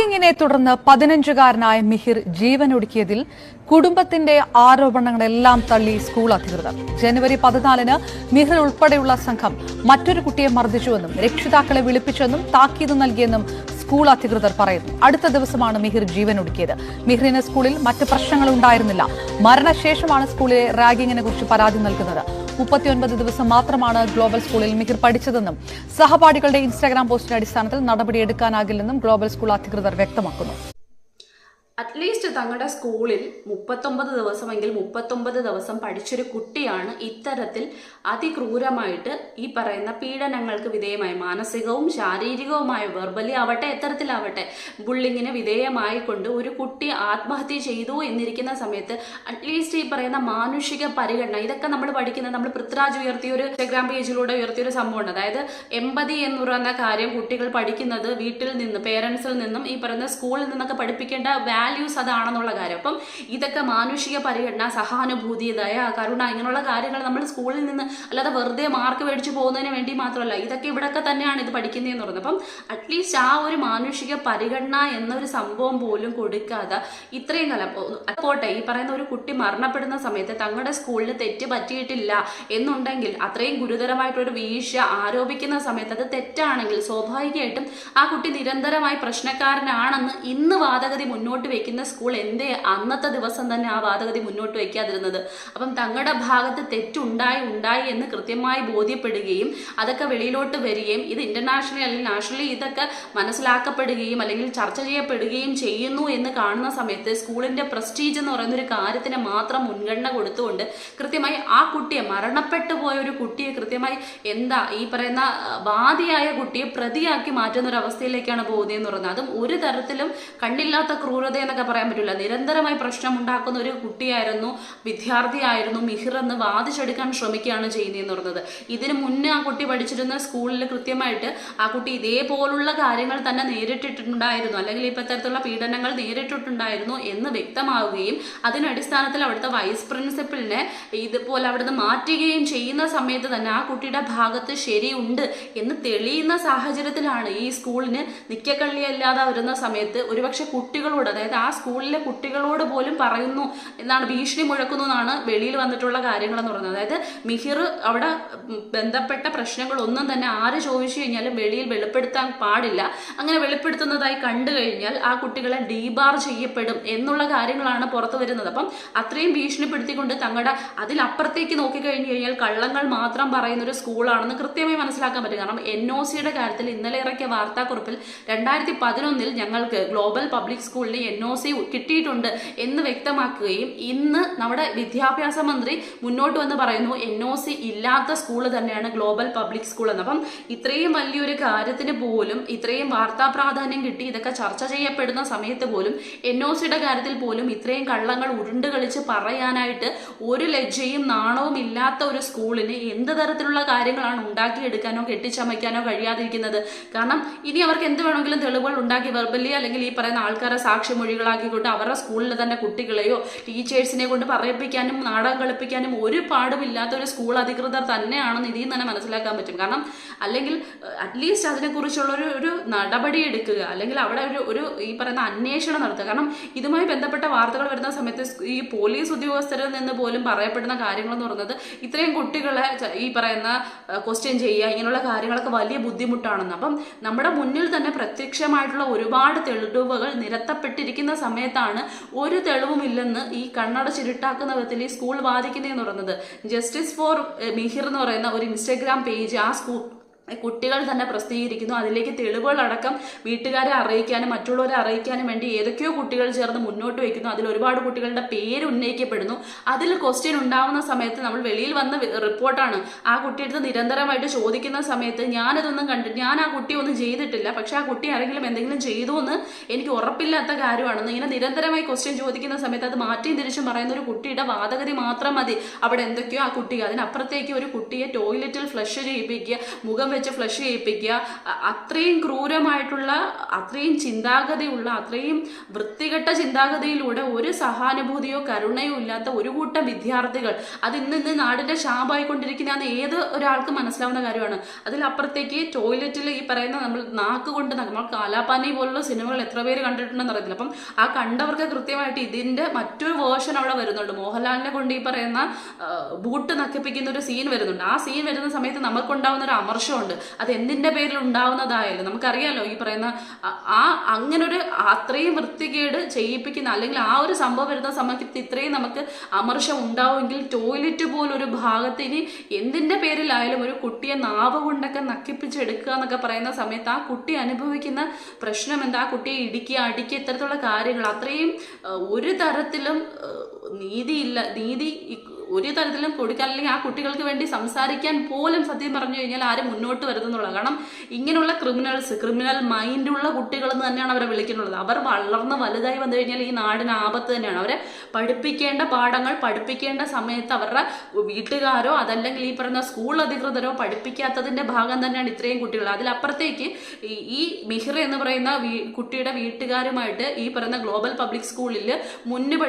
റാഗിങ്ങിനെ തുടർന്ന് 15-കാരനായ മിഹിർ ജീവനൊടുക്കിയതിൽ കുടുംബത്തിന്റെ ആരോപണങ്ങളെല്ലാം തള്ളി സ്കൂൾ അധികൃതർ. ജനുവരി 14-ന് മിഹിർ ഉൾപ്പെടെയുള്ള സംഘം മറ്റൊരു കുട്ടിയെ മർദ്ദിച്ചുവെന്നും രക്ഷിതാക്കളെ വിളിപ്പിച്ചെന്നും താക്കീത് നൽകിയെന്നും സ്കൂൾ അധികൃതർ പറയുന്നു. അടുത്ത ദിവസമാണ് മിഹിർ ജീവനൊടുക്കിയത്. മിഹിറിന് സ്കൂളിൽ മറ്റ് പ്രശ്നങ്ങളുണ്ടായിരുന്നില്ല. മരണശേഷമാണ് സ്കൂളിലെ റാഗിങ്ങിനെ കുറിച്ച് പരാതി നൽകുന്നത്. 39 ദിവസം മാത്രമാണ് ഗ്ലോബൽ സ്കൂളിൽ മിഹിർ പഠിച്ചതെന്നും സഹപാഠികളുടെ ഇൻസ്റ്റാഗ്രാം പോസ്റ്റിന്റെ അടിസ്ഥാനത്തിൽ നടപടിയെടുക്കാനാകില്ലെന്നും ഗ്ലോബൽ സ്കൂൾ അധികൃതർ വ്യക്തമാക്കുന്നു. അറ്റ്ലീസ്റ്റ് തങ്ങളുടെ സ്കൂളിൽ 39 ദിവസമെങ്കിൽ 39 ദിവസം പഠിച്ചൊരു കുട്ടിയാണ് ഇത്തരത്തിൽ അതിക്രൂരമായിട്ട് ഈ പറയുന്ന പീഡനങ്ങൾക്ക് വിധേയമായി, മാനസികവും ശാരീരികവുമായ, വെർബലി ആവട്ടെ എത്തരത്തിലാവട്ടെ ബുള്ളിങ്ങിന് വിധേയമായി കൊണ്ട് ഒരു കുട്ടി ആത്മഹത്യ ചെയ്തു എന്നിരിക്കുന്ന സമയത്ത് അറ്റ്ലീസ്റ്റ് ഈ പറയുന്ന മാനുഷിക പരിഗണന, ഇതൊക്കെ നമ്മൾ പഠിക്കുന്നത്, നമ്മൾ പൃഥ്വിരാജ് ഉയർത്തിയ ഒരു ഇൻസ്റ്റാഗ്രാം പേജിലൂടെ ഉയർത്തിയൊരു സംഭവമുണ്ട്. അതായത് എമ്പതി എന്ന് പറയുന്ന കാര്യം കുട്ടികൾ പഠിക്കുന്നത് വീട്ടിൽ നിന്ന്, പേരൻസിൽ നിന്നും ഈ പറയുന്ന സ്കൂളിൽ നിന്നൊക്കെ പഠിപ്പിക്കേണ്ട വാല്യൂസ് അതാണെന്നുള്ള കാര്യം. അപ്പം ഇതൊക്കെ മാനുഷിക പരിഗണന, സഹാനുഭൂതി, ദയ, കരുണ, ഇങ്ങനെയുള്ള കാര്യങ്ങൾ നമ്മൾ സ്കൂളിൽ നിന്ന് അല്ലാതെ വെറുതെ മാർക്ക് മേടിച്ചു പോകുന്നതിന് വേണ്ടി മാത്രമല്ല, ഇതൊക്കെ ഇവിടെയൊക്കെ തന്നെയാണ് ഇത് പഠിക്കുന്നതെന്ന് പറയുന്നത്. അപ്പം അറ്റ്ലീസ്റ്റ് ആ ഒരു മാനുഷിക പരിഗണന എന്നൊരു സംഭവം പോലും കൊടുക്കാതെ ഇത്രയും കാലം പോട്ടെ, ഈ പറയുന്ന ഒരു കുട്ടി മരണപ്പെടുന്ന സമയത്ത് തങ്ങളുടെ സ്കൂളിൽ തെറ്റ് പറ്റിയിട്ടില്ല എന്നുണ്ടെങ്കിൽ, അത്രയും ഗുരുതരമായിട്ടൊരു വീഴ്ച ആരോപിക്കുന്ന സമയത്ത് അത് തെറ്റാണെങ്കിൽ സ്വാഭാവികമായിട്ടും ആ കുട്ടി നിരന്തരമായി പ്രശ്നക്കാരനാണെന്ന് ഇന്ന് വാദഗതി മുന്നോട്ട് വെക്കുന്ന സ്കൂൾ എന്തേ അന്നത്തെ ദിവസം തന്നെ ആ വാദഗതി മുന്നോട്ട് വയ്ക്കാതിരുന്നത്? അപ്പം തങ്ങളുടെ ഭാഗത്ത് തെറ്റുണ്ടായി എന്ന് കൃത്യമായി ബോധ്യപ്പെടുകയും അതൊക്കെ വെളിയിലോട്ട് വരികയും ഇത് ഇന്റർനാഷണലി അല്ലെങ്കിൽ നാഷണലി ഇതൊക്കെ മനസ്സിലാക്കപ്പെടുകയും അല്ലെങ്കിൽ ചർച്ച ചെയ്യപ്പെടുകയും ചെയ്യുന്നു എന്ന് കാണുന്ന സമയത്ത് സ്കൂളിന്റെ പ്രസ്റ്റീജ് എന്ന് പറയുന്ന ഒരു കാര്യത്തിന് മാത്രം മുൻഗണന കൊടുത്തുകൊണ്ട് കൃത്യമായി ആ കുട്ടിയെ, മരണപ്പെട്ടു പോയ ഒരു കുട്ടിയെ കൃത്യമായി ഈ പറയുന്ന ബാധിയായ കുട്ടിയെ പ്രതിയാക്കി മാറ്റുന്ന ഒരു അവസ്ഥയിലേക്കാണ് പോകുന്നതെന്ന് പറയുന്നത്. അതും ഒരു തരത്തിലും കണ്ണില്ലാത്ത ക്രൂരത എന്നൊക്കെ പറയാൻ പറ്റില്ല. നിരന്തരമായി പ്രശ്നം ഉണ്ടാക്കുന്ന ഒരു കുട്ടിയായിരുന്നു, വിദ്യാർത്ഥിയായിരുന്നു മിഹിർ എന്ന് വാദിച്ചെടുക്കാൻ ശ്രമിക്കുകയാണ് ചെയ്യുന്നതെന്ന് പറയുന്നത്. ഇതിന് മുന്നേ ആ കുട്ടി പഠിച്ചിരുന്ന സ്കൂളിൽ കൃത്യമായിട്ട് ആ കുട്ടി ഇതേപോലുള്ള കാര്യങ്ങൾ തന്നെ നേരിട്ടിട്ടുണ്ടായിരുന്നു, അല്ലെങ്കിൽ ഇപ്പം ഇത്തരത്തിലുള്ള പീഡനങ്ങൾ നേരിട്ടിട്ടുണ്ടായിരുന്നു എന്ന് വ്യക്തമാവുകയും അതിനടിസ്ഥാനത്തിൽ അവിടുത്തെ വൈസ് പ്രിൻസിപ്പലിനെ ഇതുപോലെ അവിടുന്ന് മാറ്റുകയും ചെയ്യുന്ന സമയത്ത് തന്നെ ആ കുട്ടിയുടെ ഭാഗത്ത് ശരിയുണ്ട് എന്ന് തെളിയുന്ന സാഹചര്യത്തിലാണ് ഈ സ്കൂളിന് നിക്കക്കള്ളിയല്ലാതെ വരുന്ന സമയത്ത് ഒരുപക്ഷെ കുട്ടികളോട്, അതായത് ആ സ്കൂളിലെ കുട്ടികളോട് പോലും പറയുന്നു എന്നാണ്, ഭീഷണി മുഴക്കുന്നു എന്നാണ് വെളിയിൽ വന്നിട്ടുള്ള കാര്യങ്ങൾ എന്ന് പറയുന്നത്. അതായത് മിഹിർ അവിടെ ബന്ധപ്പെട്ട പ്രശ്നങ്ങളൊന്നും തന്നെ ആര് ചോദിച്ചു കഴിഞ്ഞാലും വെളിയിൽ വെളിപ്പെടുത്താൻ പാടില്ല. അങ്ങനെ വെളിപ്പെടുത്തുന്നതായി കണ്ടു കഴിഞ്ഞാൽ ആ കുട്ടികളെ ഡീബാർ ചെയ്യപ്പെടും എന്നുള്ള കാര്യങ്ങളാണ് പുറത്തു വരുന്നത്. അപ്പം അത്രയും ഭീഷണിപ്പെടുത്തിക്കൊണ്ട് തങ്ങളുടെ അതിലപ്പുറത്തേക്ക് നോക്കിക്കഴിഞ്ഞു കഴിഞ്ഞാൽ കള്ളങ്ങൾ മാത്രം പറയുന്ന ഒരു സ്കൂളാണെന്ന് കൃത്യമായി മനസ്സിലാക്കാൻ പറ്റും. കാരണം NOCയുടെ കാര്യത്തിൽ ഇന്നലെ ഇറക്കിയ വാർത്താക്കുറിപ്പിൽ 2011 ഞങ്ങൾക്ക് ഗ്ലോബൽ പബ്ലിക് സ്കൂളിന് NOC കിട്ടിയിട്ടുണ്ട് എന്ന് വ്യക്തമാക്കുകയും ഇന്ന് നമ്മുടെ വിദ്യാഭ്യാസ മന്ത്രി മുന്നോട്ട് വന്ന് പറയുന്നു NOC ഇല്ലാത്ത സ്കൂൾ തന്നെയാണ് ഗ്ലോബൽ പബ്ലിക് സ്കൂൾ എന്ന്. അപ്പം ഇത്രയും വലിയൊരു കാര്യത്തിന് പോലും ഇത്രയും വാർത്താ പ്രാധാന്യം കിട്ടി ഇതൊക്കെ ചർച്ച ചെയ്യപ്പെടുന്ന സമയത്ത് പോലും NOCയുടെ കാര്യത്തിൽ പോലും ഇത്രയും കള്ളങ്ങൾ ഉരുണ്ട് കളിച്ച് പറയാനായിട്ട് ഒരു ലജ്ജയും നാണവും ഇല്ലാത്ത ഒരു സ്കൂളിന് എന്ത് തരത്തിലുള്ള കാര്യങ്ങളാണ് ഉണ്ടാക്കിയെടുക്കാനോ കെട്ടിച്ചമയ്ക്കാനോ കഴിയാതിരിക്കുന്നത്? കാരണം ഇനി അവർക്ക് എന്ത് വേണമെങ്കിലും തെളിവുകൾ ഉണ്ടാക്കി വെർബലി അല്ലെങ്കിൽ ഈ പറയുന്ന ആൾക്കാരെ സാക്ഷിമൊഴികളാക്കിക്കൊണ്ട് അവരുടെ സ്കൂളിൽ തന്നെ കുട്ടികളെയോ ടീച്ചേഴ്സിനെ കൊണ്ട് പറയിപ്പിക്കാനും നാടകം കളിപ്പിക്കാനും ഒരു പാടുമില്ലാത്ത ഒരു സ്കൂൾ അധികൃതർ തന്നെയാണെന്ന് ഇതിൽ തന്നെ മനസ്സിലാക്കാൻ പറ്റും. കാരണം അല്ലെങ്കിൽ അറ്റ്ലീസ്റ്റ് അതിനെക്കുറിച്ചുള്ള ഒരു നടപടി എടുക്കുക, അല്ലെങ്കിൽ അവിടെ ഒരു ഈ പറയുന്ന അന്വേഷണം നടത്തുക. കാരണം ഇതുമായി ബന്ധപ്പെട്ട വാർത്തകൾ വരുന്ന സമയത്ത് ഈ പോലീസ് ഉദ്യോഗസ്ഥരിൽ നിന്ന് പോലും പറയപ്പെടുന്ന കാര്യങ്ങൾ എന്ന് പറയുന്നത് ഇത്രയും കുട്ടികളെ ഈ പറയുന്ന ക്വസ്റ്റ്യൻ ചെയ്യുക, ഇങ്ങനെയുള്ള കാര്യങ്ങളൊക്കെ വലിയ ബുദ്ധിമുട്ടാണെന്ന്. അപ്പം നമ്മുടെ മുന്നിൽ തന്നെ പ്രത്യക്ഷമായിട്ടുള്ള ഒരുപാട് തെളിവുകൾ നിരത്തപ്പെട്ടിരിക്കുന്ന സമയത്താണ് ഒരു തെളിവുമില്ലെന്ന് ഈ കണ്ണടച്ചിരുട്ടാക്കുന്ന വിധത്തിൽ ഈ സ്കൂൾ വാദിക്കുന്നതെന്ന് പറയുന്നത്. ജസ്റ്റിസ് ഫോർ മിഹിർ എന്ന് പറയുന്ന ഒരു ഇൻസ്റ്റാഗ്രാം പേജ് ആ കുട്ടികൾ തന്നെ പ്രസിദ്ധീകരിക്കുന്നു. അതിലേക്ക് തെളിവുകളടക്കം വീട്ടുകാരെ അറിയിക്കാനും മറ്റുള്ളവരെ അറിയിക്കാനും വേണ്ടി ഏതൊക്കെയോ കുട്ടികൾ ചേർന്ന് മുന്നോട്ട് വയ്ക്കുന്നു. അതിൽ ഒരുപാട് കുട്ടികളുടെ പേര് ഉന്നയിക്കപ്പെടുന്നു. അതിൽ ക്വസ്റ്റ്യൻ ഉണ്ടാവുന്ന സമയത്ത് നമ്മൾ വെളിയിൽ വന്ന റിപ്പോർട്ടാണ്. ആ കുട്ടിയെടുത്ത് നിരന്തരമായിട്ട് ചോദിക്കുന്ന സമയത്ത് ഞാനിതൊന്നും ഞാൻ ആ കുട്ടി ഒന്നും ചെയ്തിട്ടില്ല, പക്ഷെ ആ കുട്ടി ആരെങ്കിലും എന്തെങ്കിലും ചെയ്തു എന്ന് എനിക്ക് ഉറപ്പില്ലാത്ത കാര്യമാണെന്ന് ഇങ്ങനെ നിരന്തരമായി ക്വസ്റ്റ്യൻ ചോദിക്കുന്ന സമയത്ത് അത് മാറ്റിയും തിരിച്ചും പറയുന്ന ഒരു കുട്ടിയുടെ വാദഗതി മാത്രം മതി അവിടെ എന്തൊക്കെയോ ആ കുട്ടി. അതിനപ്പുറത്തേക്ക് ഒരു കുട്ടിയെ ടോയ്ലറ്റിൽ ഫ്ലഷ് ചെയ്യിപ്പിക്കുക, മുഖം വെച്ച് ഫ്ലഷ് ചെയ്യിപ്പിക്കുക, അത്രയും ക്രൂരമായിട്ടുള്ള, അത്രയും ചിന്താഗതിയുള്ള, അത്രയും വൃത്തികെട്ട ചിന്താഗതിയിലൂടെ ഒരു സഹാനുഭൂതിയോ കരുണയോ ഇല്ലാത്ത ഒരു കൂട്ടം വിദ്യാർത്ഥികൾ അത് ഇന്ന് നാടിന്റെ ശാപമായിക്കൊണ്ടിരിക്കുന്നതെന്ന് ഏത് ഒരാൾക്ക് മനസ്സിലാവുന്ന കാര്യമാണ്. അതിലപ്പുറത്തേക്ക് ടോയ്ലറ്റിൽ ഈ പറയുന്ന നമ്മൾ നാക്ക് കൊണ്ട് നമ്മൾ കാലാപാനി പോലുള്ള സിനിമകൾ എത്ര പേര് കണ്ടിട്ടുണ്ടെന്ന് അറിയത്തില്ല. അപ്പം ആ കണ്ടവർക്ക് കൃത്യമായിട്ട് ഇതിന്റെ മറ്റൊരു വേർഷൻ അവിടെ വരുന്നുണ്ട്. മോഹൻലാലിനെ കൊണ്ട് ഈ പറയുന്ന ബൂട്ട് നക്കിപ്പിക്കുന്ന ഒരു സീൻ വരുന്നുണ്ട്. ആ സീൻ വരുന്ന സമയത്ത് നമുക്കുണ്ടാവുന്ന ഒരു അമർഷമുണ്ട്. അത് എന്തിന്റെ പേരിൽ ഉണ്ടാവുന്നതായാലും നമുക്കറിയാലോ, ഈ പറയുന്ന അങ്ങനൊരു അത്രയും വൃത്തികേട് ചെയ്യിപ്പിക്കുന്ന, അല്ലെങ്കിൽ ആ ഒരു സംഭവം വരുന്ന സമയത്ത് ഇത്രയും നമുക്ക് അമർഷം ഉണ്ടാവുമെങ്കിൽ ടോയ്ലറ്റ് പോലൊരു ഭാഗത്തിന് എന്തിന്റെ പേരിലായാലും ഒരു കുട്ടിയെ നാവ് കൊണ്ടൊക്കെ നക്കിപ്പിച്ചെടുക്കുക എന്നൊക്കെ പറയുന്ന സമയത്ത് ആ കുട്ടി അനുഭവിക്കുന്ന പ്രശ്നം എന്താ? ആ കുട്ടിയെ ഇടിക്കുക, അടിക്കുക, ഇത്തരത്തിലുള്ള കാര്യങ്ങൾ അത്രയും ഒരു തരത്തിലും നീതി ഒരു തരത്തിലും കൊടുക്കാൻ, അല്ലെങ്കിൽ ആ കുട്ടികൾക്ക് വേണ്ടി സംസാരിക്കാൻ പോലും സത്യം പറഞ്ഞു കഴിഞ്ഞാൽ ആരും മുന്നോട്ട് വരുന്നുള്ളത്. കാരണം ഇങ്ങനെയുള്ള ക്രിമിനൽ മൈൻഡുള്ള കുട്ടികൾ എന്ന് തന്നെയാണ് അവരെ വിളിക്കുന്നുള്ളത്. അവർ വളർന്ന് വലുതായി വന്നു കഴിഞ്ഞാൽ ഈ നാടിന് ആപത്ത് തന്നെയാണ്. അവരെ പഠിപ്പിക്കേണ്ട പാഠങ്ങൾ പഠിപ്പിക്കേണ്ട സമയത്ത് അവരുടെ വീട്ടുകാരോ അതല്ലെങ്കിൽ ഈ പറയുന്ന സ്കൂൾ അധികൃതരോ പഠിപ്പിക്കാത്തതിന്റെ ഭാഗം തന്നെയാണ് ഇത്രയും കുട്ടികൾ. അതിലപ്പുറത്തേക്ക് ഈ മിഹിർ എന്ന് പറയുന്ന കുട്ടിയുടെ വീട്ടുകാരുമായിട്ട് ഈ പറയുന്ന ഗ്ലോബൽ പബ്ലിക് സ്കൂളിൽ മുന്നേ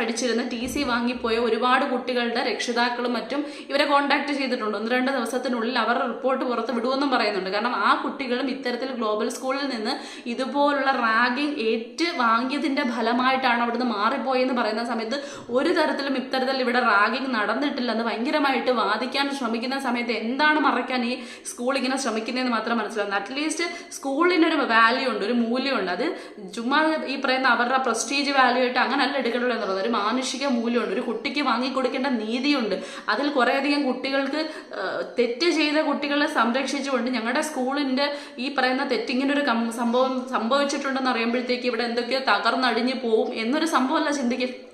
പഠിച്ചിരുന്ന TC വാങ്ങിപ്പോയ ഒരുപാട് കുട്ടികളുടെ രക്ഷിതാക്കളും മറ്റും ഇവരെ കോൺടാക്ട് ചെയ്തിട്ടുണ്ട്. 1-2 ദിവസത്തിനുള്ളിൽ അവർ റിപ്പോർട്ട് പുറത്ത് വിടുമെന്നും പറയുന്നുണ്ട്. കാരണം ആ കുട്ടികളും ഇത്തരത്തിൽ ഗ്ലോബൽ സ്കൂളിൽ നിന്ന് ഇതുപോലുള്ള റാഗിങ് ഏറ്റ് വാങ്ങിയതിന്റെ ഫലമായിട്ടാണ് അവിടുന്ന് മാറിപ്പോയെന്ന് പറയുന്ന സമയത്ത് ഒരു തരത്തിലും ഇത്തരത്തിൽ ഇവിടെ റാഗിങ് നടന്നിട്ടില്ലെന്ന് ഭയങ്കരമായിട്ട് വാദിക്കാൻ ശ്രമിക്കുന്ന സമയത്ത് എന്താണ് മറയ്ക്കാൻ ഈ സ്കൂൾ ഇങ്ങനെ ശ്രമിക്കുന്നതെന്ന് മാത്രം മനസ്സിലാവുന്നത്. അറ്റ്ലീസ്റ്റ് സ്കൂളിനൊരു വാല്യൂ ഉണ്ട്, ഒരു മൂല്യമുണ്ട്. അത് ചുമ്മാ ഈ പറയുന്ന അവരുടെ പ്രസ്റ്റീജ് വാല്യൂ ആയിട്ട് അങ്ങനല്ല എടുക്കണല്ലോ എന്നുള്ളത്. ഒരു മാനുഷിക മൂല്യമുണ്ട്, ഒരു കുട്ടിക്ക് വാങ്ങിക്കൊടുക്കേണ്ട നീതിയുണ്ട്. അതിൽ കുറേയധികം കുട്ടികൾക്ക് തെറ്റ് ചെയ്ത കുട്ടികളെ സംരക്ഷിച്ചുകൊണ്ട് ഞങ്ങളുടെ സ്കൂളിന്റെ ഈ പറയുന്ന തെറ്റിങ്ങിനൊരു സംഭവം സംഭവിച്ചിട്ടുണ്ടെന്ന് അറിയുമ്പോഴത്തേക്ക് ഇവിടെ എന്തൊക്കെയോ തകർന്നടിഞ്ഞു പോവും എന്നൊരു സംഭവമല്ല ചിന്തിക്കുന്നത്.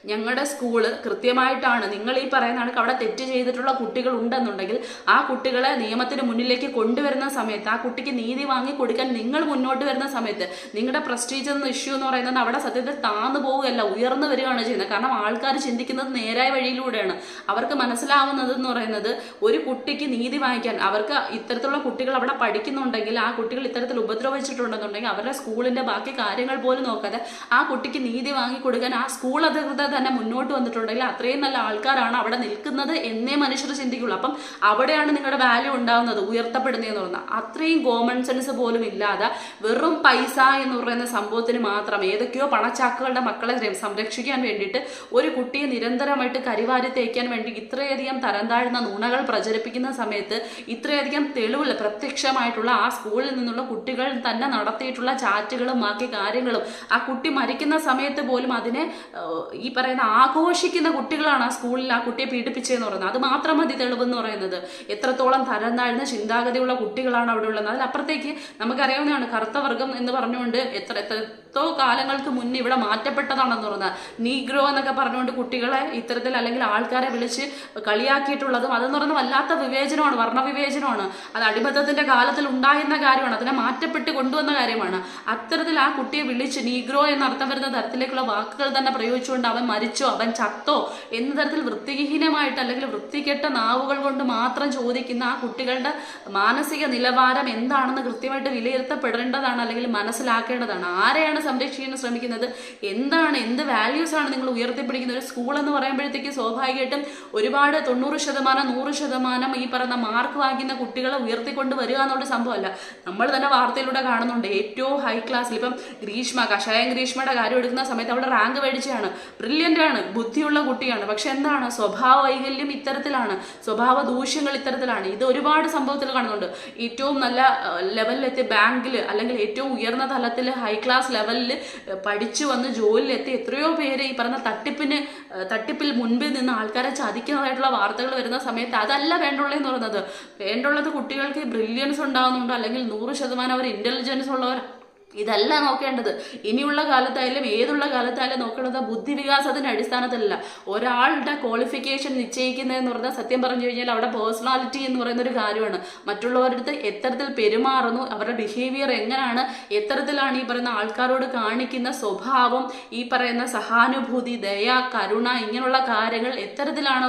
ഞങ്ങളുടെ സ്കൂള് കൃത്യമായിട്ടാണ്, നിങ്ങൾ ഈ പറയുന്ന കണക്ക് അവിടെ തെറ്റ് ചെയ്തിട്ടുള്ള കുട്ടികൾ ഉണ്ടെന്നുണ്ടെങ്കിൽ ആ കുട്ടികളെ നിയമത്തിന് മുന്നിലേക്ക് കൊണ്ടുവരുന്ന സമയത്ത്, ആ കുട്ടിക്ക് നീതി വാങ്ങി കൊടുക്കാൻ നിങ്ങൾ മുന്നോട്ട് വരുന്ന സമയത്ത് നിങ്ങളുടെ പ്രസ്റ്റീജ് എന്ന ഇഷ്യൂ എന്ന് പറയുന്നത് അവിടെ സത്യത്തിൽ താന്നു പോവുകയല്ല, ഉയർന്നു വരികയാണ് ചെയ്യുന്നത്. കാരണം ആൾക്കാർ ചിന്തിക്കുന്നത് നേരായ വഴിയിലൂടെയാണ്. അവർക്ക് മനസ്സിലാവുന്നത് എന്ന് പറയുന്നത് ഒരു കുട്ടിക്ക് നീതി വാങ്ങിക്കാൻ, അവർക്ക് ഇത്തരത്തിലുള്ള കുട്ടികൾ അവിടെ പഠിക്കുന്നുണ്ടെങ്കിൽ, ആ കുട്ടികൾ ഇത്തരത്തിൽ ഉപദ്രവിച്ചിട്ടുണ്ടെന്നുണ്ടെങ്കിൽ അവരുടെ സ്കൂളിന്റെ ബാക്കി കാര്യങ്ങൾ പോലും നോക്കാതെ ആ കുട്ടിക്ക് നീതി വാങ്ങി കൊടുക്കാൻ ആ സ്കൂൾ അധികൃതർ തന്നെ മുന്നോട്ട് വന്നിട്ടുണ്ടെങ്കിൽ അത്രയും നല്ല ആൾക്കാരാണ് അവിടെ നിൽക്കുന്നത് എന്നേ മനുഷ്യർ ചിന്തിക്കുള്ളൂ. അപ്പം അവിടെയാണ് നിങ്ങളുടെ വാല്യൂ ഉണ്ടാവുന്നത്, ഉയർത്തപ്പെടുന്നതെന്ന് പറഞ്ഞാൽ. അത്രയും കോമൺ സെൻസ് പോലും ഇല്ലാതെ വെറും പൈസ എന്ന് പറയുന്ന സംഭവത്തിന് മാത്രം ഏതൊക്കെയോ പണച്ചാക്കുകളുടെ മക്കളെ സംരക്ഷിക്കാൻ വേണ്ടിയിട്ട് ഒരു കുട്ടിയെ നിരന്തരമായിട്ട് കരിവാരി തേക്കാൻ വേണ്ടി ഇത്രയധികം തരം താഴ്ന്ന നുണകൾ പ്രചരിപ്പിക്കുന്ന സമയത്ത് ഇത്രയധികം തെളിവുള്ള പ്രത്യക്ഷമായിട്ടുള്ള ആ സ്കൂളിൽ നിന്നുള്ള കുട്ടികൾ തന്നെ നടത്തിയിട്ടുള്ള ചാറ്റുകളും ബാക്കി കാര്യങ്ങളും, ആ കുട്ടി മരിക്കുന്ന സമയത്ത് പോലും അതിനെ ഈ പറയുന്ന ആഘോഷിക്കുന്ന കുട്ടികളാണ് ആ സ്കൂളിൽ ആ കുട്ടിയെ പീഡിപ്പിച്ചതെന്ന് പറയുന്നത്. അത് മാത്രം മതി തെളിവെന്ന് പറയുന്നത്. എത്രത്തോളം തരം താഴ്ന്ന ചിന്താഗതിയുള്ള കുട്ടികളാണ് അവിടെ ഉള്ളത്. അതിലപ്പുറത്തേക്ക് നമുക്കറിയാവുന്നതാണ്, കറുത്തവർഗം എന്ന് പറഞ്ഞുകൊണ്ട് എത്രയോ കാലങ്ങൾക്ക് മുന്നേ ഇവിടെ മാറ്റപ്പെട്ടതാണെന്ന് പറഞ്ഞാൽ നീഗ്രോ എന്നൊക്കെ പറഞ്ഞുകൊണ്ട് കുട്ടികളെ ഇത്തരത്തിൽ അല്ലെങ്കിൽ ആൾക്കാരെ വിളിച്ച് കളിയാക്കിയിട്ടുള്ളതും അതെന്ന് പറയുന്നത് വല്ലാത്ത വിവേചനമാണ്, വർണ്ണവിവേചനമാണ്. അത് അടിമത്തത്തിന്റെ കാലത്തിൽ ഉണ്ടായിരുന്ന കാര്യമാണ്, അതിനെ മാറ്റപ്പെട്ട് കൊണ്ടുവന്ന കാര്യമാണ്. അത്തരത്തിൽ ആ കുട്ടിയെ വിളിച്ച് നീഗ്രോ എന്നർത്ഥം വരുന്ന തരത്തിലേക്കുള്ള വാക്കുകൾ തന്നെ പ്രയോഗിച്ചുകൊണ്ട് അവൻ മരിച്ചോ, അവൻ ചത്തോ എന്ന തരത്തിൽ വൃത്തിഹീനമായിട്ട് അല്ലെങ്കിൽ വൃത്തികെട്ട നാവുകൾ കൊണ്ട് മാത്രം ചോദിക്കുന്ന ആ കുട്ടികളുടെ മാനസിക നിലവാരം എന്താണെന്ന് കൃത്യമായിട്ട് വിലയിരുത്തപ്പെടേണ്ടതാണ്, അല്ലെങ്കിൽ മനസ്സിലാക്കേണ്ടതാണ്. ആരെയാണ് സംരക്ഷിക്കാൻ ശ്രമിക്കുന്നത്, എന്ത് വാല്യൂസ് ആണ് നിങ്ങൾ ഉയർത്തിപ്പിടിക്കുന്നത്? ഒരു സ്കൂൾ എന്ന് പറയുമ്പോഴത്തേക്ക് സ്വാഭാവികമായിട്ടും ഒരുപാട് 90%, 100% ഈ പറയുന്ന മാർക്ക് വാങ്ങിക്കുന്ന കുട്ടികളെ ഉയർത്തിക്കൊണ്ട് വരിക എന്നുള്ള സംഭവമല്ല. നമ്മൾ തന്നെ വാർത്തയിലൂടെ കാണുന്നുണ്ട്, ഏറ്റവും ഹൈ ക്ലാസ്സിൽ ഇപ്പം കഷായം ഗ്രീഷ്മയുടെ കാര്യം എടുക്കുന്ന സമയത്ത് അവിടെ റാങ്ക് മേടിച്ചാണ്, ബ്രില്യൻ്റ് ആണ്, ബുദ്ധിയുള്ള കുട്ടിയാണ്. പക്ഷെ എന്താണ്, സ്വഭാവ വൈകല്യം ഇത്തരത്തിലാണ്, സ്വഭാവ ദൂഷ്യങ്ങൾ ഇത്തരത്തിലാണ്. ഇത് ഒരുപാട് സംഭവത്തിൽ കാണുന്നുണ്ട്. ഏറ്റവും നല്ല ലെവലിലെത്തി ബാങ്കിൽ അല്ലെങ്കിൽ ഏറ്റവും ഉയർന്ന തലത്തിൽ ഹൈ ക്ലാസ് ലെവലിൽ പഠിച്ചു വന്ന് ജോലിയിലെത്തി എത്രയോ പേര് ഈ പറഞ്ഞ തട്ടിപ്പിൽ മുൻപിൽ നിന്ന് ആൾക്കാരെ ചതിക്കുന്നതായിട്ടുള്ള വാർത്തകൾ വരുന്ന സമയത്ത് അതല്ല വേണ്ടുള്ളതെന്ന് പറയുന്നത്. വേണ്ടുള്ളത് കുട്ടികൾക്ക് ബ്രില്യൻസ് ഉണ്ടാകുന്നുണ്ടോ അല്ലെങ്കിൽ 100% അവർ ഇന്റലിജൻസ് ഉള്ളവർ ഇതല്ല നോക്കേണ്ടത്. ഇനിയുള്ള കാലത്തായാലും ഏതുള്ള കാലത്തായാലും നോക്കേണ്ടത് ബുദ്ധിവികാസത്തിന്റെ അടിസ്ഥാനത്തിലല്ല. ഒരാളുടെ ക്വാളിഫിക്കേഷൻ നിശ്ചയിക്കുന്നതെന്ന് പറഞ്ഞാൽ സത്യം പറഞ്ഞു കഴിഞ്ഞാൽ അവിടെ പേഴ്സണാലിറ്റി എന്ന് പറയുന്ന ഒരു കാര്യമാണ്. മറ്റുള്ളവരുടെ അടുത്ത് എത്തരത്തിൽ പെരുമാറുന്നു, അവരുടെ ബിഹേവിയർ എങ്ങനെയാണ്, എത്തരത്തിലാണ് ഈ പറയുന്ന ആൾക്കാരോട് കാണിക്കുന്ന സ്വഭാവം, ഈ പറയുന്ന സഹാനുഭൂതി, ദയ, കരുണ, ഇങ്ങനെയുള്ള കാര്യങ്ങൾ എത്തരത്തിലാണ്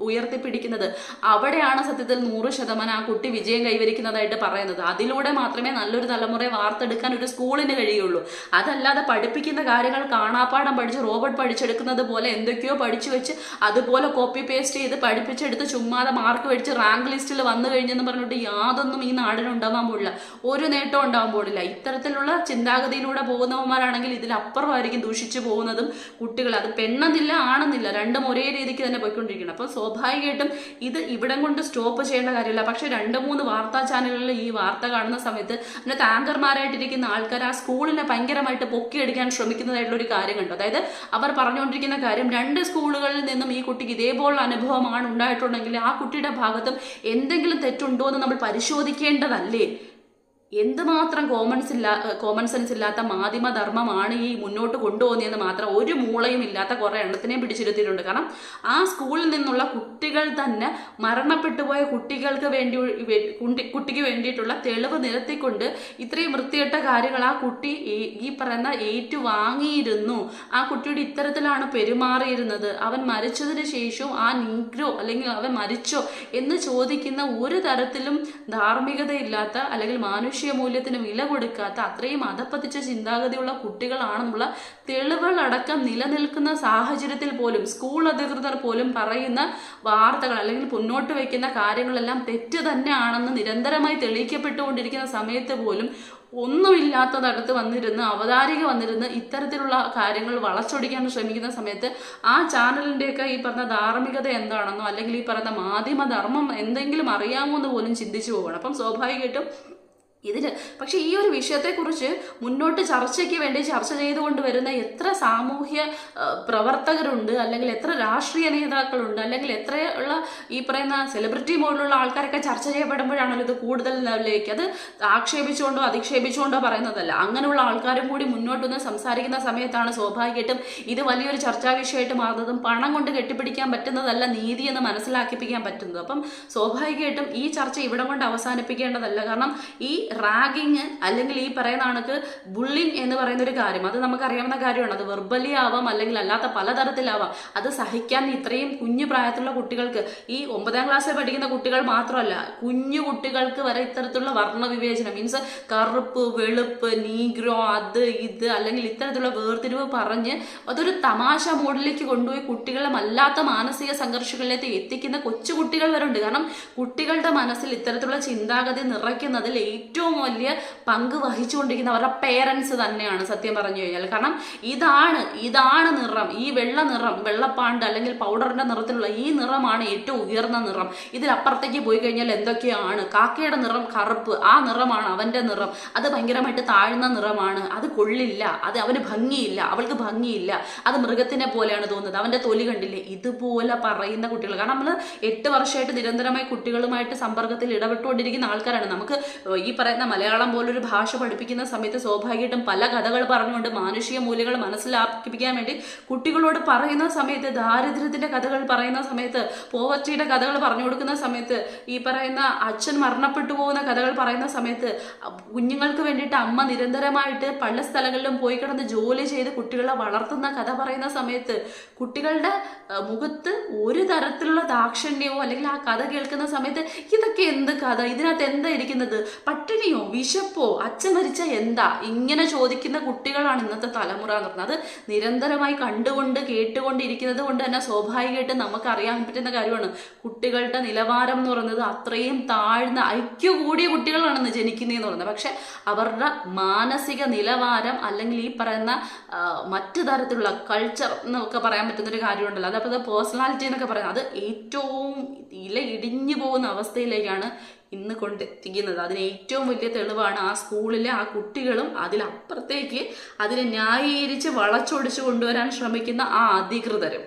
ഉയർത്തിപ്പിടിക്കുന്നത്, അവിടെയാണ് സത്യത്തിൽ 100% ആ കുട്ടി വിജയം കൈവരിക്കുന്നതായിട്ട് പറയുന്നത്. അതിലൂടെ മാത്രമേ നല്ലൊരു തലമുറയെ വാർത്തെടുക്കാൻ ഒരു സ്കൂളിന് കഴിയുള്ളൂ. അതല്ലാതെ പഠിപ്പിക്കുന്ന കാര്യങ്ങൾ കാണാപ്പാഠം പഠിച്ച് റോബോട്ട് പഠിച്ചെടുക്കുന്നത് പോലെ എന്തൊക്കെയോ പഠിച്ചു വെച്ച് അതുപോലെ കോപ്പി പേസ്റ്റ് ചെയ്ത് പഠിപ്പിച്ചെടുത്ത് ചുമ്മാതെ മാർക്ക് മേടിച്ച് റാങ്ക് ലിസ്റ്റിൽ വന്നു കഴിഞ്ഞെന്ന് പറഞ്ഞിട്ട് യാതൊന്നും ഈ നാടിന് ഉണ്ടാവാൻ പോടില്ല, ഒരു നേട്ടം ഉണ്ടാവാൻ പോടില്ല. ഇത്തരത്തിലുള്ള ചിന്താഗതിയിലൂടെ പോകുന്നവന്മാരാണെങ്കിൽ ഇതിലപ്പുറമായിരിക്കും ദൂഷിച്ചു പോകുന്നതും കുട്ടികൾ. അത് പെണ്ണെന്നില്ല ആണെന്നില്ല, രണ്ടും ഒരേ രീതിക്ക് തന്നെ പോയിക്കൊണ്ടിരിക്കണം. അപ്പോൾ സ്വാഭാവികമായിട്ടും ഇത് ഇവിടം കൊണ്ട് സ്റ്റോപ്പ് ചെയ്യേണ്ട കാര്യമില്ല. പക്ഷെ 2-3 വാർത്താ ചാനലുകളിൽ ഈ വാർത്ത കാണുന്ന സമയത്ത് അതിനകത്ത് ആങ്കർമാരായിട്ടിരിക്കുന്ന ആൾക്കാർ ആ സ്കൂളിനെ ഭയങ്കരമായിട്ട് പൊക്കിയെടുക്കാൻ ശ്രമിക്കുന്നതായിട്ടുള്ള ഒരു കാര്യം കണ്ടു. അതായത് അവർ പറഞ്ഞുകൊണ്ടിരിക്കുന്ന കാര്യം 2 സ്കൂളുകളിൽ നിന്നും ഈ കുട്ടിക്ക് ഇതേപോലുള്ള അനുഭവമാണ് ഉണ്ടായിട്ടുണ്ടെങ്കിൽ ആ കുട്ടിയുടെ ഭാഗത്തും എന്തെങ്കിലും തെറ്റുണ്ടോ എന്ന് നമ്മൾ പരിശോധിക്കേണ്ടതല്ലേ? എന്തുമാത്രം കോമൺ സെൻസ് ഇല്ലാത്ത മാധ്യമധർമ്മമാണ് ഈ മുന്നോട്ട് കൊണ്ടുപോകുന്നതെന്ന് മാത്രം ഒരു മൂളയും ഇല്ലാത്ത കുറേ എണ്ണത്തിനെയും പിടിച്ചിരുത്തിയിട്ടുണ്ട്. കാരണം ആ സ്കൂളിൽ നിന്നുള്ള കുട്ടികൾ തന്നെ മരണപ്പെട്ടു പോയ കുട്ടിക്ക് വേണ്ടിയിട്ടുള്ള തെളിവ് നിരത്തിക്കൊണ്ട് ഇത്രയും വൃത്തികെട്ട കാര്യങ്ങൾ ആ കുട്ടി ഈ പറയുന്ന ഏറ്റുവാങ്ങിയിരുന്നു. ആ കുട്ടിയുടെ ഇത്തരത്തിലാണ് പെരുമാറിയിരുന്നത്. അവൻ മരിച്ചതിന് ശേഷവും ആ നീഗ്രോ അല്ലെങ്കിൽ അവൻ മരിച്ചോ എന്ന് ചോദിക്കുന്ന ഒരു തരത്തിലും ധാർമ്മികതയില്ലാത്ത അല്ലെങ്കിൽ മൂല്യത്തിന് വില കൊടുക്കാത്ത അത്രയും അധപ്പതിച്ച ചിന്താഗതിയുള്ള കുട്ടികളാണെന്നുള്ള തെളിവുകളടക്കം നിലനിൽക്കുന്ന സാഹചര്യത്തിൽ പോലും സ്കൂൾ അധികൃതർ പോലും പറയുന്ന വാർത്തകൾ അല്ലെങ്കിൽ മുന്നോട്ട് വയ്ക്കുന്ന കാര്യങ്ങളെല്ലാം തെറ്റ് തന്നെയാണെന്ന് നിരന്തരമായി തെളിയിക്കപ്പെട്ടുകൊണ്ടിരിക്കുന്ന സമയത്ത് പോലും ഒന്നുമില്ലാത്തതടുത്ത് വന്നിരുന്ന് അവതാരിക വന്നിരുന്ന് ഇത്തരത്തിലുള്ള കാര്യങ്ങൾ വളച്ചൊടിക്കാൻ ശ്രമിക്കുന്ന സമയത്ത് ആ ചാനലിൻ്റെയൊക്കെ ഈ പറഞ്ഞ ധാർമ്മികത എന്താണെന്നോ അല്ലെങ്കിൽ ഈ പറയുന്ന മാധ്യമധർമ്മം എന്തെങ്കിലും അറിയാമോ എന്ന് പോലും ചിന്തിച്ചു പോകണം. അപ്പം സ്വാഭാവികമായിട്ടും പക്ഷെ ഈ ഒരു വിഷയത്തെക്കുറിച്ച് മുന്നോട്ട് ചർച്ചയ്ക്ക് വേണ്ടി ചർച്ച ചെയ്തുകൊണ്ട് വരുന്ന എത്ര സാമൂഹ്യ പ്രവർത്തകരുണ്ട്, അല്ലെങ്കിൽ എത്ര രാഷ്ട്രീയ നേതാക്കളുണ്ട്, അല്ലെങ്കിൽ എത്രയുള്ള ഈ പറയുന്ന സെലിബ്രിറ്റി മോഡിലുള്ള ആൾക്കാരൊക്കെ ചർച്ച ചെയ്യപ്പെടുമ്പോഴാണല്ലോ ഇത് കൂടുതൽ ലെവലിലേക്ക്. അത് ആക്ഷേപിച്ചുകൊണ്ടോ അധിക്ഷേപിച്ചുകൊണ്ടോ പറയുന്നതല്ല. അങ്ങനെയുള്ള ആൾക്കാരും കൂടി മുന്നോട്ടൊന്ന് സംസാരിക്കുന്ന സമയത്താണ് സ്വാഭാവികമായിട്ടും ഇത് വലിയൊരു ചർച്ചാ വിഷയമായിട്ട് മാറുന്നതും പണം കൊണ്ട് കെട്ടിപ്പിടിക്കാൻ പറ്റുന്നതല്ല നീതി എന്ന് മനസ്സിലാക്കിപ്പിക്കാൻ പറ്റുന്നത്. അപ്പം സ്വാഭാവികമായിട്ടും ഈ ചർച്ച ഇവിടെ കൊണ്ട് അവസാനിപ്പിക്കേണ്ടതല്ല. കാരണം ഈ റാഗിങ് അല്ലെങ്കിൽ ഈ പറയുന്ന കണക്ക് ബുള്ളിങ് എന്ന് പറയുന്ന ഒരു കാര്യം അത് നമുക്കറിയാവുന്ന കാര്യമാണ്. അത് വെർബലി ആവാം അല്ലെങ്കിൽ അല്ലാത്ത പലതരത്തിലാവാം. അത് സഹിക്കാൻ ഇത്രയും കുഞ്ഞു പ്രായത്തിലുള്ള കുട്ടികൾക്ക്, ഈ 9ാം ക്ലാസ്സിൽ പഠിക്കുന്ന കുട്ടികൾ മാത്രമല്ല കുഞ്ഞു കുട്ടികൾക്ക് വരെ ഇത്തരത്തിലുള്ള വർണ്ണവിവേചനം മീൻസ് കറുപ്പ്, വെളുപ്പ്, നീഗ്രോ, അത് ഇത് അല്ലെങ്കിൽ ഇത്തരത്തിലുള്ള വേർതിരിവ് പറഞ്ഞ് അതൊരു തമാശ മോഡിലേക്ക് കൊണ്ടുപോയി കുട്ടികളെ അല്ലാത്ത മാനസിക സംഘർഷങ്ങളിലേക്ക് എത്തിക്കുന്ന കൊച്ചു കുട്ടികൾ വരെ ഉണ്ട്. കാരണം കുട്ടികളുടെ മനസ്സിൽ ഇത്തരത്തിലുള്ള ചിന്താഗതി നിറയ്ക്കുന്നതിൽ ഏറ്റവും വലിയ പങ്ക് വഹിച്ചുകൊണ്ടിരിക്കുന്ന അവരുടെ പേരൻസ് തന്നെയാണ് സത്യം പറഞ്ഞു കഴിഞ്ഞാൽ. കാരണം ഇതാണ് നിറം, ഈ വെള്ളപ്പാണ്ട് അല്ലെങ്കിൽ പൗഡറിന്റെ നിറത്തിലുള്ള ഈ നിറമാണ് ഏറ്റവും ഉയർന്ന നിറം. ഇതിലപ്പുറത്തേക്ക് പോയി കഴിഞ്ഞാൽ എന്തൊക്കെയാണ്? കാക്കയുടെ നിറം കറുപ്പ്, ആ നിറമാണ് അവന്റെ നിറം, അത് ഭയങ്കരമായിട്ട് താഴ്ന്ന നിറമാണ്, അത് കൊള്ളില്ല, അത് അവന് ഭംഗിയില്ല, അവൾക്ക് ഭംഗിയില്ല, അത് മൃഗത്തിനെ പോലെയാണ് തോന്നുന്നത്, അവന്റെ തൊലി കണ്ടില്ലേ, ഇതുപോലെ പറയുന്ന കുട്ടികൾ. കാരണം നമ്മൾ 8 വർഷമായിട്ട് നിരന്തരമായി കുട്ടികളുമായിട്ട് സമ്പർക്കത്തിൽ ഇടപെട്ടുകൊണ്ടിരിക്കുന്ന ആൾക്കാരാണ്. നമുക്ക് ഈ പറയുന്ന മലയാളം പോലൊരു ഭാഷ പഠിപ്പിക്കുന്ന സമയത്ത് സ്വാഭാവികമായിട്ടും പല കഥകൾ പറഞ്ഞുകൊണ്ട് മാനുഷിക മൂല്യങ്ങൾ മനസ്സിലാക്കിപ്പിക്കാൻ വേണ്ടി കുട്ടികളോട് പറയുന്ന സമയത്ത്, ദാരിദ്ര്യത്തിന്റെ കഥകൾ പറയുന്ന സമയത്ത്, പോവർട്ടിയുടെ കഥകൾ പറഞ്ഞു കൊടുക്കുന്ന സമയത്ത്, ഈ പറയുന്ന അച്ഛൻ മരണപ്പെട്ടു പോകുന്ന കഥകൾ പറയുന്ന സമയത്ത്, കുഞ്ഞുങ്ങൾക്ക് വേണ്ടിയിട്ട് അമ്മ നിരന്തരമായിട്ട് പല സ്ഥലങ്ങളിലും പോയി കിടന്ന് ജോലി ചെയ്ത് കുട്ടികളെ വളർത്തുന്ന കഥ പറയുന്ന സമയത്ത് കുട്ടികളുടെ മുഖത്ത് ഒരു തരത്തിലുള്ള ദാക്ഷിണ്യമോ അല്ലെങ്കിൽ ആ കഥ കേൾക്കുന്ന സമയത്ത് ഇതൊക്കെ എന്ത് കഥ, ഇതിനകത്ത് എന്താ ഇരിക്കുന്നത്, പട്ടിണിയോ വിശപ്പോ അച്ഛൻ മരിച്ച എന്താ, ഇങ്ങനെ ചോദിക്കുന്ന കുട്ടികളാണ് ഇന്നത്തെ തലമുറ എന്ന് പറഞ്ഞത്. അത് നിരന്തരമായി കണ്ടുകൊണ്ട് കേട്ടുകൊണ്ടിരിക്കുന്നത് കൊണ്ട് തന്നെ സ്വാഭാവികമായിട്ട് നമുക്ക് അറിയാൻ പറ്റുന്ന കാര്യമാണ് കുട്ടികളുടെ നിലവാരം എന്ന് പറയുന്നത് അത്രയും താഴ്ന്ന ഐക്യു കൂടിയ കുട്ടികളാണെന്ന് ജനിക്കുന്നതെന്ന് പറയുന്നത്. പക്ഷെ അവരുടെ മാനസിക നിലവാരം അല്ലെങ്കിൽ ഈ പറയുന്ന മറ്റു തരത്തിലുള്ള കൾച്ചർ എന്നൊക്കെ പറയാൻ പറ്റുന്നൊരു കാര്യമുണ്ടല്ലോ, അതപ്പോൾ പേഴ്സണാലിറ്റി എന്നൊക്കെ പറയുന്നത് അത് ഏറ്റവും ഇടിഞ്ഞു പോകുന്ന അവസ്ഥയിലേക്കാണ് ഇന്ന് കൊണ്ടെത്തിക്കുന്നത്. അതിന് ഏറ്റവും വലിയ തെളിവാണ് ആ സ്കൂളിലെ ആ കുട്ടികളും അതിലപ്പുറത്തേക്ക് അതിനെ ന്യായീകരിച്ച് വളച്ചൊടിച്ച് കൊണ്ടുവരാൻ ശ്രമിക്കുന്ന ആ അധികൃതരും.